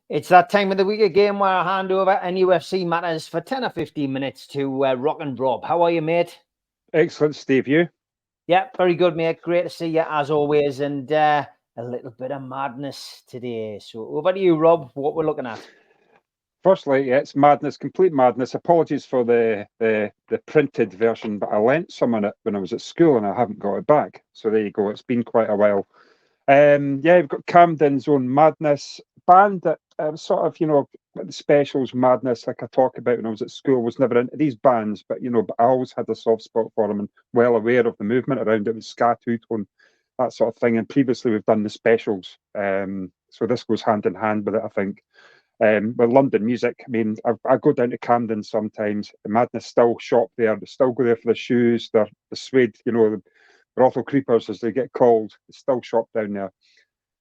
It's that time of the week again where I hand over NUFC matters for 10 or 15 minutes to Rock and Rob. How are you, mate? Excellent, Steve. You? Yeah, very good, mate. Great to see you as always, and a little bit of madness today. So over to you, Rob. What we're looking at? Firstly, it's madness, complete madness. Apologies for the printed version, but I lent some of it when I was at school and I haven't got it back. So there you go. It's been quite a while. Yeah, we've got Camden's own Madness band that sort of, the specials madness, like I talk about when I was at school, was never into these bands, but but I always had a soft spot for them and well aware of the movement around it with ska, two-tone, that sort of thing. And previously we've done the specials, so this goes hand in hand with it, I think. With London music, I mean, I go down to Camden sometimes. The Madness still shop there. They still go there for the shoes. The suede, the brothel creepers, as they get called, they still shop down there.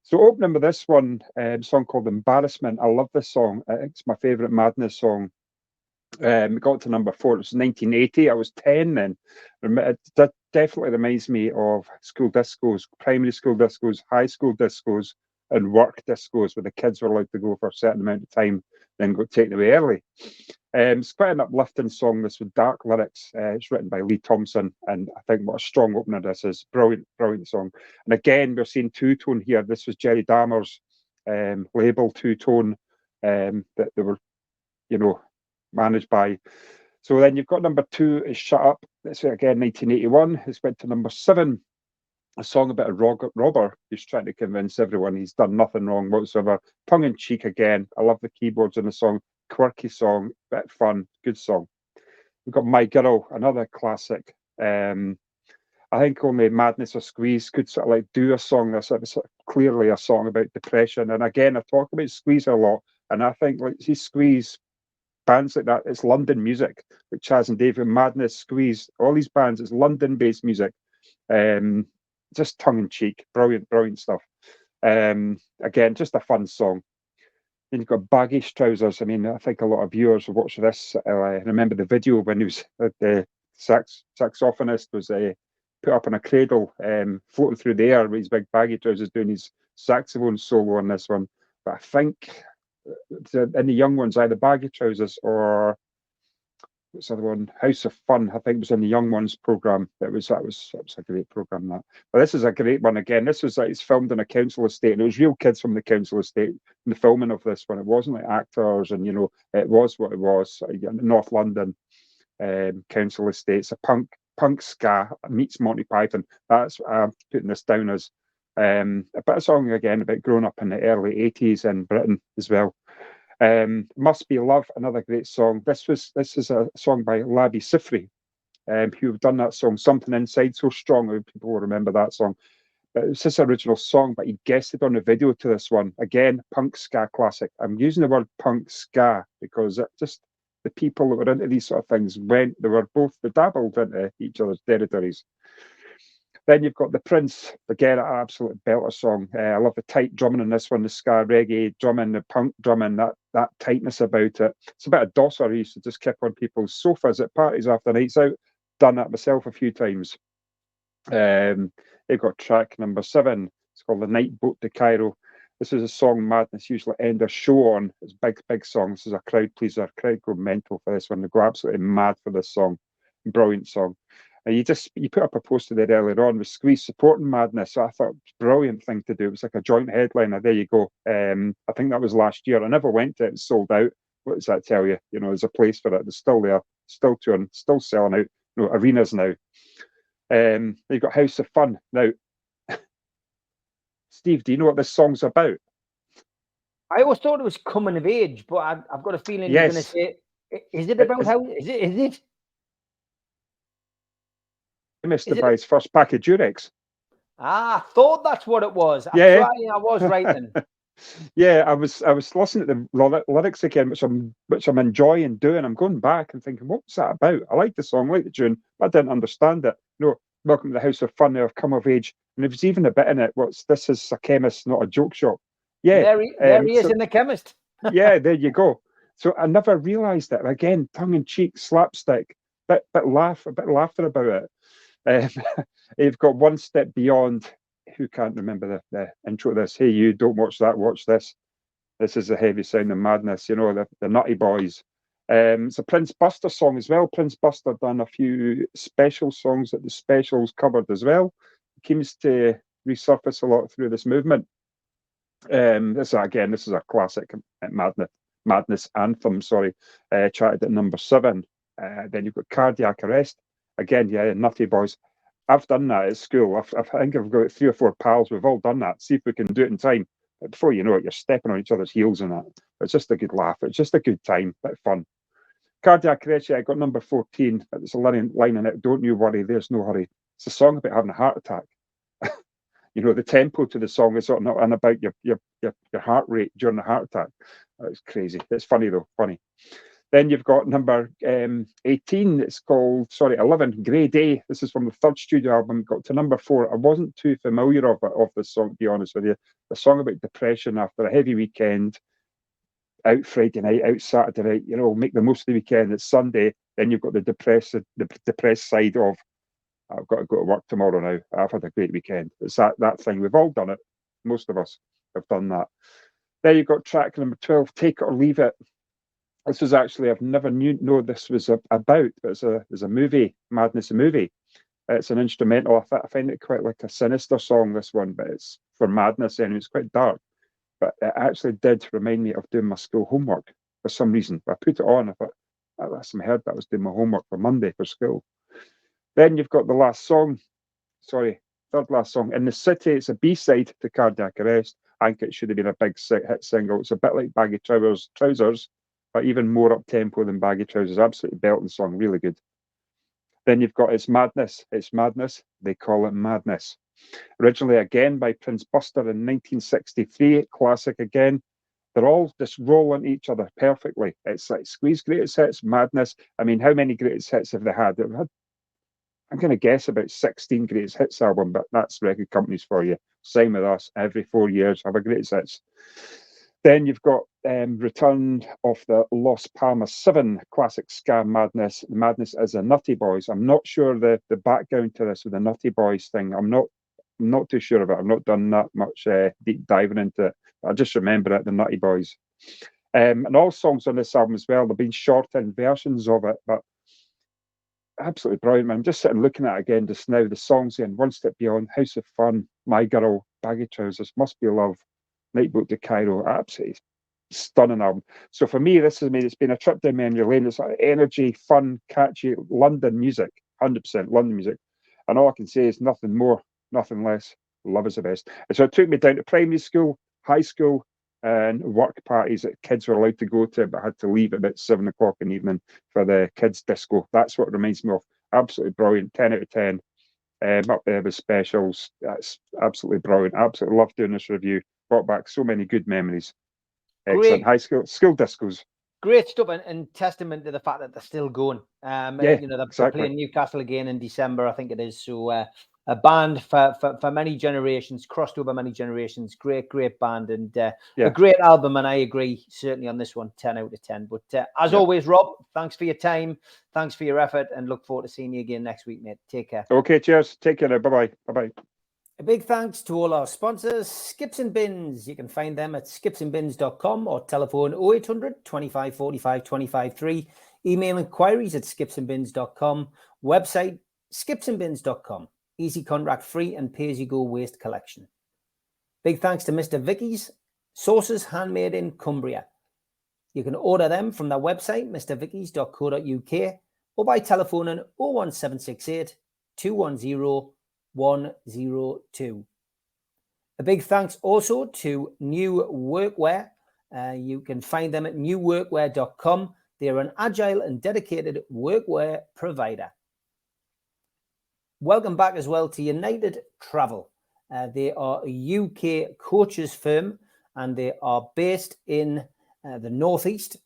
So opening with this one, song called Embarrassment. I love this song. It's my favourite Madness song. It got to number 4. It was 1980. I was 10 then. It definitely reminds me of school discos, primary school discos, high school discos, and work discos where the kids were allowed to go for a certain amount of time, then got taken away early. It's quite an uplifting song, this with dark lyrics. It's written by Lee Thompson, and I think what a strong opener this is. Brilliant, brilliant song. And again, we're seeing two-tone here. This was Jerry Dahmer's label, two-tone, that they were, managed by. So then you've got number 2 is Shut Up. That's again 1981. It's went to number 7. A song about a robber who's trying to convince everyone he's done nothing wrong whatsoever. Tongue in cheek again. I love the keyboards in the song. Quirky song, bit fun, good song. We've got My Girl, another classic. I think only Madness or Squeeze could sort of like do a song that's clearly a song about depression. And again, I talk about Squeeze a lot, and I think like see Squeeze, bands like that, it's London music, like Chaz and David, Madness, Squeeze, all these bands, it's London-based music. Just tongue-in-cheek, brilliant, brilliant stuff. Again, just a fun song. Then you've got Baggish Trousers. I mean, I think a lot of viewers will watch this. I remember the video when he was the saxophonist was put up in a cradle, floating through the air with his big baggy trousers doing his saxophone solo on this one. But I think in the young ones, either Baggy Trousers or what's the other one? House of Fun, I think was in the Young Ones program. That was a great program, that. But this is a great one again. This was it's filmed in a council estate, and it was real kids from the council estate in the filming of this one. It wasn't like actors, and it was what it was. North London council estate. It's a punk ska meets Monty Python. That's putting this down as a bit of song again about growing up in the early 80s in Britain as well. Must Be Love, another great song. This is a song by Labi Siffre, who have done that song Something Inside So Strong. People will remember that song. But it's his original song, but he guested on the video to this one. Again, punk ska classic. I'm using the word punk ska because it just the people that were into these sort of things they dabbled into each other's territories. Then you've got The Prince, again, an absolute belter song. I love the tight drumming in this one, the ska reggae drumming, the punk drumming, that tightness about it. It's a bit of Dosser who used to just keep on people's sofas at parties after nights out. Done that myself a few times. They've got track number 7. It's called The Night Boat to Cairo. This is a song Madness usually end a show on. It's a big song. This is a crowd pleaser. Crowd go mental for this one. They go absolutely mad for this song. Brilliant song. You put up a poster there earlier on with Squeeze supporting Madness. So I thought it was a brilliant thing to do. It was like a joint headliner. There you go. I think that was last year. I never went to it. It's sold out. What does that tell you? There's a place for it. It's still there, still touring, still selling out. Arenas now. You've got House of Fun. Now, Steve, do you know what this song's about? I always thought it was coming of age, but I've got a feeling yes. You're going to say, is it about how, is it? Mr. Buy his first pack of Durex. I thought that's what it was. Yeah. I was right then. Yeah, I was listening to the lyrics again, which I'm enjoying doing. I'm going back and thinking, what's that about? I like the song, I like the tune, but I didn't understand it. Welcome to the House of Fun. I've come of age, and there was even a bit in it. This is a chemist, not a joke shop. Yeah, there he is in the chemist. yeah, there you go. So I never realised it. Again, tongue in cheek, slapstick, a bit laughter about it. You've got One Step Beyond. Who can't remember the intro to this? Hey, you don't watch that, watch this. This is the heavy sound of madness, the Nutty Boys. It's a Prince Buster song as well. Prince Buster done a few special songs that the specials covered as well. It seems to resurface a lot through this movement. This is a classic madness anthem. Sorry, charted at number 7. Then you've got Cardiac Arrest. Again, yeah, Nutty Boys. I've done that at school. I think I've got 3 or 4 pals. We've all done that. See if we can do it in time. But before you know it, you're stepping on each other's heels and that. It's just a good laugh. It's just a good time. Bit of fun. Cardiac Arrest, I got number 14. It's a line in it. Don't you worry, there's no hurry. It's a song about having a heart attack. The tempo to the song is not about your heart rate during the heart attack. It's crazy. It's funny though, funny. Then you've got number 18. It's called 11. Grey Day. This is from the 3rd studio album. Got to number 4. I wasn't too familiar of this song, to be honest with you. The song about depression after a heavy weekend, out Friday night, out Saturday night. Make the most of the weekend. It's Sunday. Then you've got the depressed side of, I've got to go to work tomorrow now. I've had a great weekend. It's that thing. We've all done it. Most of us have done that. Then you've got track number 12, Take It or Leave It. This was actually, I've never know this was about, but it's a movie, Madness, a movie. It's an instrumental. I find it quite like a sinister song, this one, but it's for madness and it's quite dark. But it actually did remind me of doing my school homework for some reason. I put it on, I thought, last time I heard that I was doing my homework for Monday for school. Then you've got the last song, third last song, In the City. It's a B-side to Cardiac Arrest. I think it should have been a big hit single. It's a bit like Baggy Trousers, but even more up-tempo than Baggy Trousers. Absolutely belting song, really good. Then you've got It's Madness. It's Madness. They call it Madness. Originally, again, by Prince Buster in 1963. Classic again. They're all just rolling each other perfectly. It's like Squeeze Greatest Hits, Madness. I mean, how many greatest hits have they had? I'm going to guess about 16 greatest hits album, but that's record companies for you. Same with us. Every 4 years, have a greatest hits. Then you've got Return of the Los Palmas 7, classic ska madness. The madness is the Nutty Boys. I'm not sure the background to this with the Nutty Boys thing. I'm not too sure of it. I've not done that much deep diving into it. I just remember it, the Nutty Boys. And all songs on this album as well, there've been shortened versions of it, but absolutely brilliant, man. I'm just sitting looking at it again just now. The songs in One Step Beyond, House of Fun, My Girl, Baggy Trousers, Must Be Love, Night Boat to Cairo, absolutely stunning album. So for me, it's been a trip down memory lane. It's like energy, fun, catchy, London music, 100% London music. And all I can say is nothing more, nothing less. Love is the best. And so it took me down to primary school, high school, and work parties that kids were allowed to go to, but had to leave at about 7 o'clock in the evening for the kids' disco. That's what it reminds me of. Absolutely brilliant. 10 out of 10. Up there with specials. That's absolutely brilliant. Absolutely love doing this review. Brought back so many good memories. Excellent. High school discos. Great stuff, and testament to the fact that they're still going. They're playing Newcastle again in December, I think it is. So a band for many generations, crossed over many generations. Great band, and a great album. And I agree, certainly on this one, 10 out of 10. But as always, Rob, thanks for your time, thanks for your effort, and look forward to seeing you again next week, mate. Take care. Okay, cheers. Take care now. Bye bye. A big thanks to all our sponsors, Skips and Bins. You can find them at skipsandbins.com or telephone 0800 25 45 25 3. Email inquiries at skipsandbins.com. Website skipsandbins.com. Easy contract free and pay-as-you-go waste collection. Big thanks to Mr. Vicky's Sauces Handmade in Cumbria. You can order them from their website, mrvickys.co.uk, or by telephoning 01768 210 102. A big thanks also to New Workwear. You can find them at newworkwear.com. They're an agile and dedicated workwear provider. Welcome back as well to United Travel. They are a UK coaches firm, and they are based in the Northeast.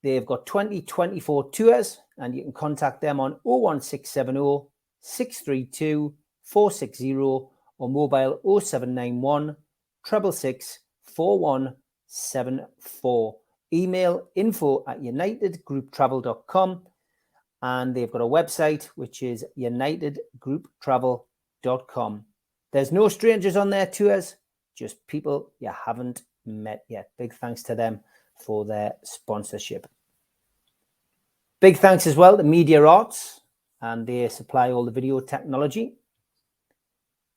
They've got 2024 tours, and you can contact them on 01670 632 460 or mobile 0791 666 4174. Email info@unitedgrouptravel.com, and they've got a website which is unitedgrouptravel.com. There's no strangers on their tours, just people you haven't met yet. Big thanks to them for their sponsorship. Big thanks as well to Media Arts, and they supply all the video technology.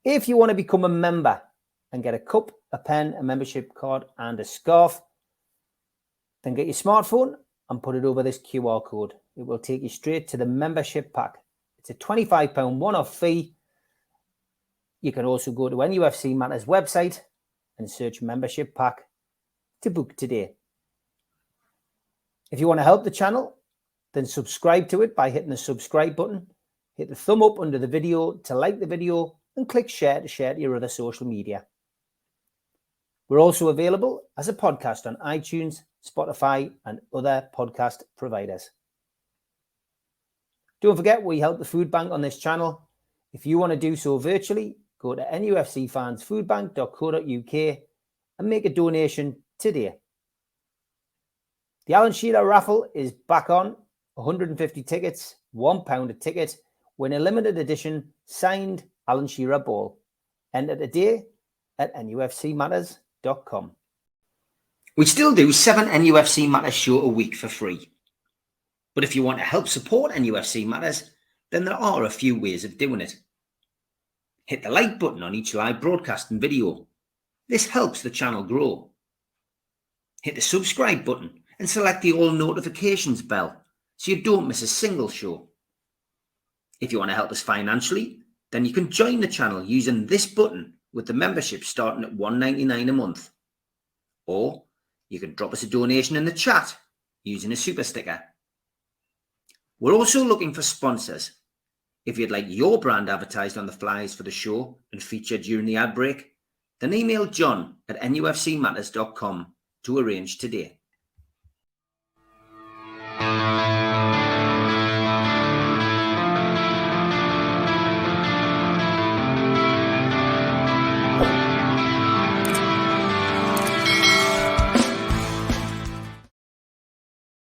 If you want to become a member and get a cup, a pen, a membership card, and a scarf, then get your smartphone and put it over this QR code. It will take you straight to the membership pack. It's a £25 one-off fee. You can also go to NUFC Matters website and search membership pack to book today. If you want to help the channel, then subscribe to it by hitting the subscribe button. Hit the thumb up under the video to like the video and click share to share to your other social media. We're also available as a podcast on iTunes, Spotify, and other podcast providers. Don't forget, we help the food bank on this channel. If you want to do so virtually, go to nufcfansfoodbank.co.uk and make a donation today. The Alan Shearer raffle is back on. 150 tickets, £1 a ticket, win a limited edition signed Alan Shearer ball. Enter today at nufcmatters.com. We still do 7 NUFC Matters show a week for free. But if you want to help support NUFC Matters, then there are a few ways of doing it. Hit the like button on each live broadcast and video. This helps the channel grow. Hit the subscribe button and select the all notifications bell so you don't miss a single show. If you want to help us financially, then you can join the channel using this button with the membership starting at $1.99 a month. Or you can drop us a donation in the chat using a super sticker. We're also looking for sponsors. If you'd like your brand advertised on the flyers for the show and featured during the ad break, then email John at nufcmatters.com to arrange today.